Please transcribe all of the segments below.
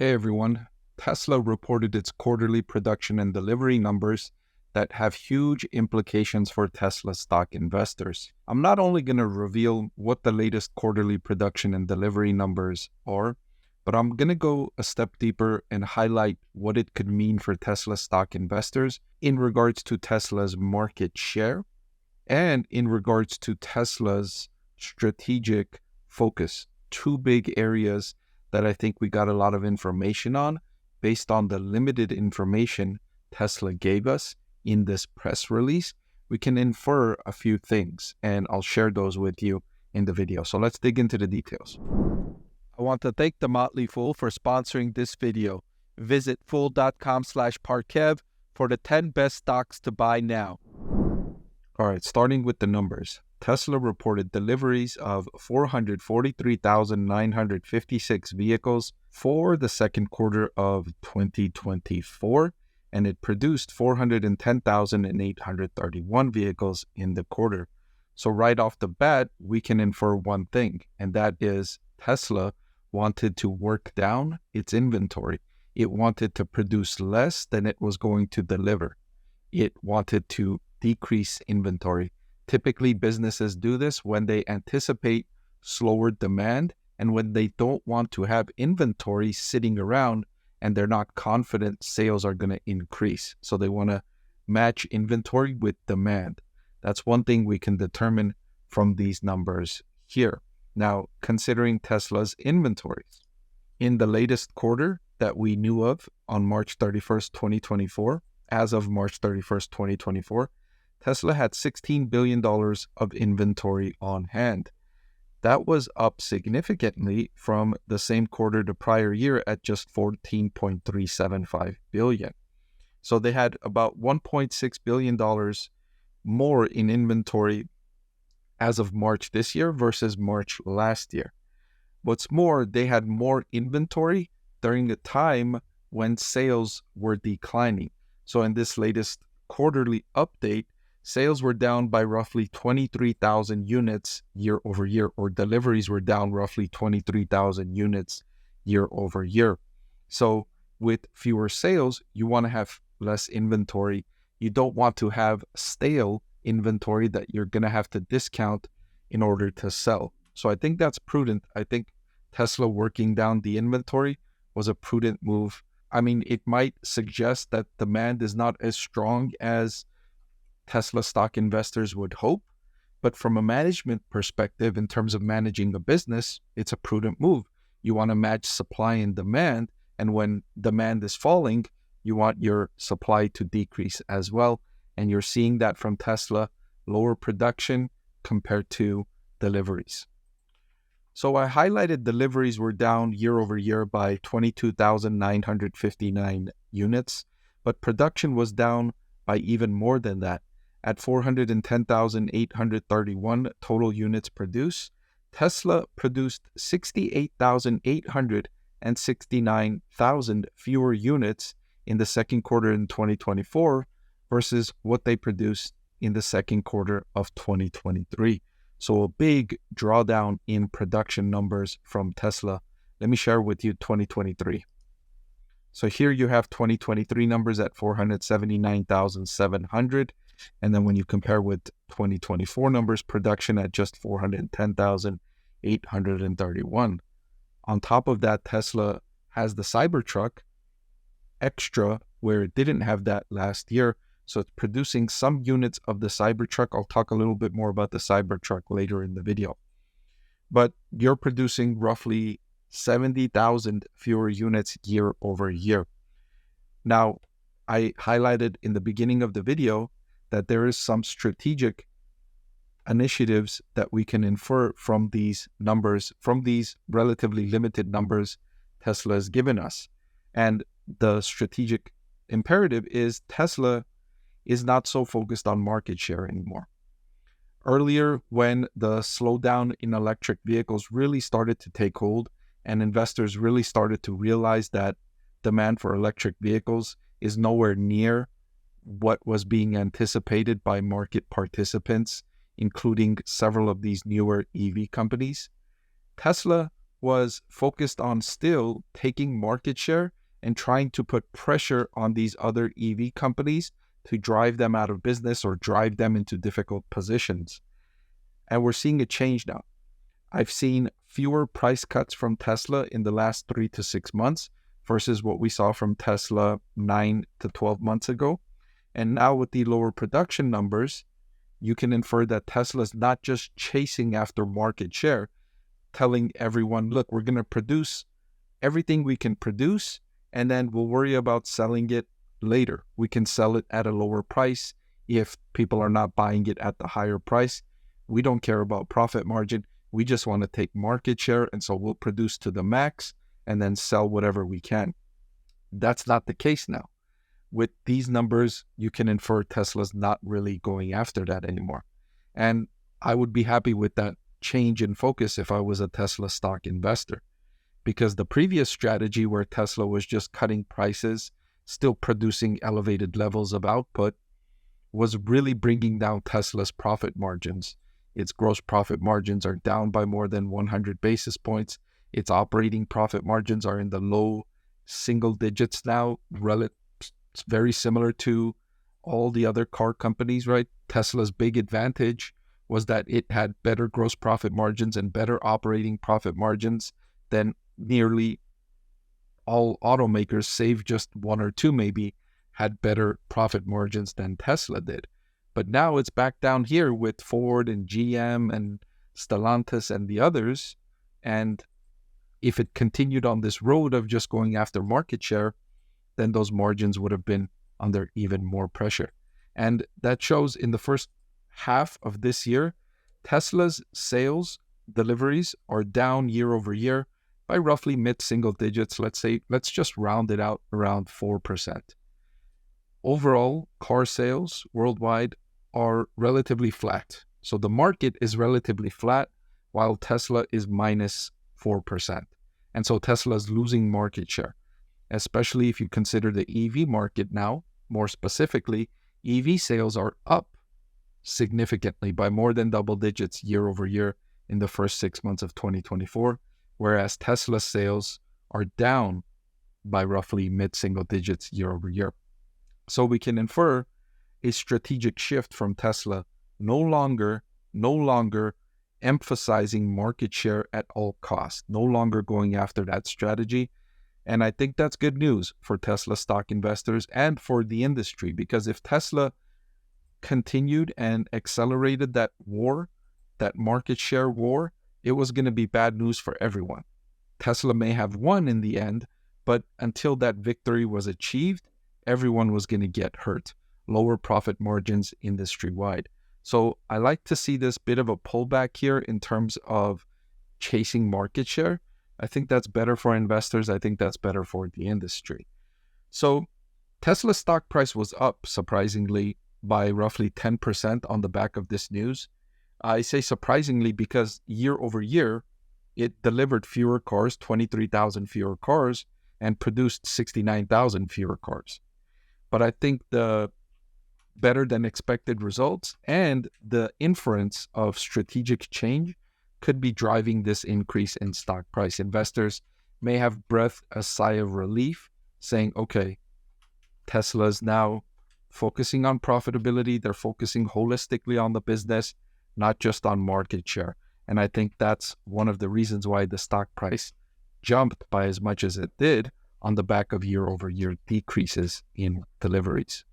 Hey everyone, Tesla reported its quarterly production and delivery numbers that have huge implications for Tesla stock investors. I'm not only going to reveal what the latest quarterly production and delivery numbers are, but I'm going to go a step deeper and highlight what it could mean for Tesla stock investors in regards to Tesla's market share and in regards to Tesla's strategic focus. Two big areas that I think we got a lot of information on based on the limited information Tesla gave us in this press release. We can infer a few things, and I'll share those with you in the video. So let's dig into the details. I want to thank the Motley Fool for sponsoring this video. Visit fool.com/Parkev for the 10 best stocks to buy now. All right, starting with the numbers. Tesla reported deliveries of 443,956 vehicles for the second quarter of 2024, and it produced 410,831 vehicles in the quarter. So right off the bat, we can infer one thing, and that is Tesla wanted to work down its inventory. It wanted to produce less than it was going to deliver. It wanted to decrease inventory. Typically, businesses do this when they anticipate slower demand and when they don't want to have inventory sitting around and they're not confident sales are going to increase. So they want to match inventory with demand. That's one thing we can determine from these numbers here. Now, considering Tesla's inventories, in the latest quarter that we knew of on March 31st, 2024, as of March 31st, 2024, Tesla had $16 billion of inventory on hand. That was up significantly from the same quarter the prior year at just $14.375 billion. So they had about $1.6 billion more in inventory as of March this year versus March last year. What's more, they had more inventory during a time when sales were declining. So in this latest quarterly update, sales were down by roughly 23,000 units year over year, or deliveries were down roughly 23,000 units year over year. So with fewer sales, you want to have less inventory. You don't want to have stale inventory that you're going to have to discount in order to sell. So I think that's prudent. I think Tesla working down the inventory was a prudent move. I mean, it might suggest that demand is not as strong as Tesla stock investors would hope, but from a management perspective, in terms of managing a business, it's a prudent move. You want to match supply and demand, and when demand is falling, you want your supply to decrease as well, and you're seeing that from Tesla, lower production compared to deliveries. So I highlighted deliveries were down year over year by 22,959 units, but production was down by even more than that. At 410,831 total units produced, Tesla produced 68,869 fewer units in the second quarter in 2024 versus what they produced in the second quarter of 2023. So a big drawdown in production numbers from Tesla. Let me share with you 2023. So here you have 2023 numbers at 479,700. And then when you compare with 2024 numbers, production at just 410,831. On top of that, Tesla has the Cybertruck extra where it didn't have that last year. So it's producing some units of the Cybertruck. I'll talk a little bit more about the Cybertruck later in the video. But you're producing roughly 70,000 fewer units year over year. Now, I highlighted in the beginning of the video that there is some strategic initiatives that we can infer from these numbers, from these relatively limited numbers Tesla has given us. And the strategic imperative is Tesla is not so focused on market share anymore. Earlier, when the slowdown in electric vehicles really started to take hold and investors really started to realize that demand for electric vehicles is nowhere near what was being anticipated by market participants, including several of these newer EV companies, Tesla was focused on still taking market share and trying to put pressure on these other EV companies to drive them out of business or drive them into difficult positions. And we're seeing a change now. I've seen fewer price cuts from Tesla in the last 3 to 6 months versus what we saw from Tesla 9 to 12 months ago. And now with the lower production numbers, you can infer that Tesla's not just chasing after market share, telling everyone, look, we're going to produce everything we can produce, and then we'll worry about selling it later. We can sell it at a lower price if people are not buying it at the higher price. We don't care about profit margin. We just want to take market share, and so we'll produce to the max and then sell whatever we can. That's not the case now. With these numbers, you can infer Tesla's not really going after that anymore. And I would be happy with that change in focus if I was a Tesla stock investor, because the previous strategy where Tesla was just cutting prices, still producing elevated levels of output, was really bringing down Tesla's profit margins. Its gross profit margins are down by more than 100 basis points. Its operating profit margins are in the low single digits now, it's very similar to all the other car companies, right? Tesla's big advantage was that it had better gross profit margins and better operating profit margins than nearly all automakers, save just one or two maybe, had better profit margins than Tesla did. But now it's back down here with Ford and GM and Stellantis and the others. And if it continued on this road of just going after market share, then those margins would have been under even more pressure. And that shows in the first half of this year, Tesla's sales deliveries are down year over year by roughly mid-single digits. Let's just round it out around 4%. Overall, car sales worldwide are relatively flat. So the market is relatively flat while Tesla is minus 4%. And so Tesla is losing market share, especially if you consider the EV market now. More specifically, EV sales are up significantly by more than double digits year over year in the first 6 months of 2024, whereas Tesla sales are down by roughly mid-single digits year over year. So we can infer a strategic shift from Tesla, no longer emphasizing market share at all costs, no longer going after that strategy. And I think that's good news for Tesla stock investors and for the industry, because if Tesla continued and accelerated that war, that market share war, it was going to be bad news for everyone. Tesla may have won in the end, but until that victory was achieved, everyone was going to get hurt. Lower profit margins industry-wide. So I like to see this bit of a pullback here in terms of chasing market share. I think that's better for investors. I think that's better for the industry. So Tesla's stock price was up, surprisingly, by roughly 10% on the back of this news. I say surprisingly because year over year, it delivered fewer cars, 23,000 fewer cars, and produced 69,000 fewer cars. But I think the better than expected results and the inference of strategic change could be driving this increase in stock price. Investors may have breathed a sigh of relief, saying, okay, Tesla's now focusing on profitability. They're focusing holistically on the business, not just on market share. And I think that's one of the reasons why the stock price jumped by as much as it did on the back of year-over-year decreases in deliveries.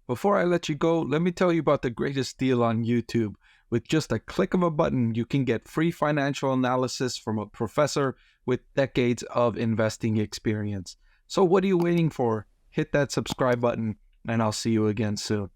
Before I let you go, let me tell you about the greatest deal on YouTube. With just a click of a button, you can get free financial analysis from a professor with decades of investing experience. So what are you waiting for? Hit that subscribe button, and I'll see you again soon.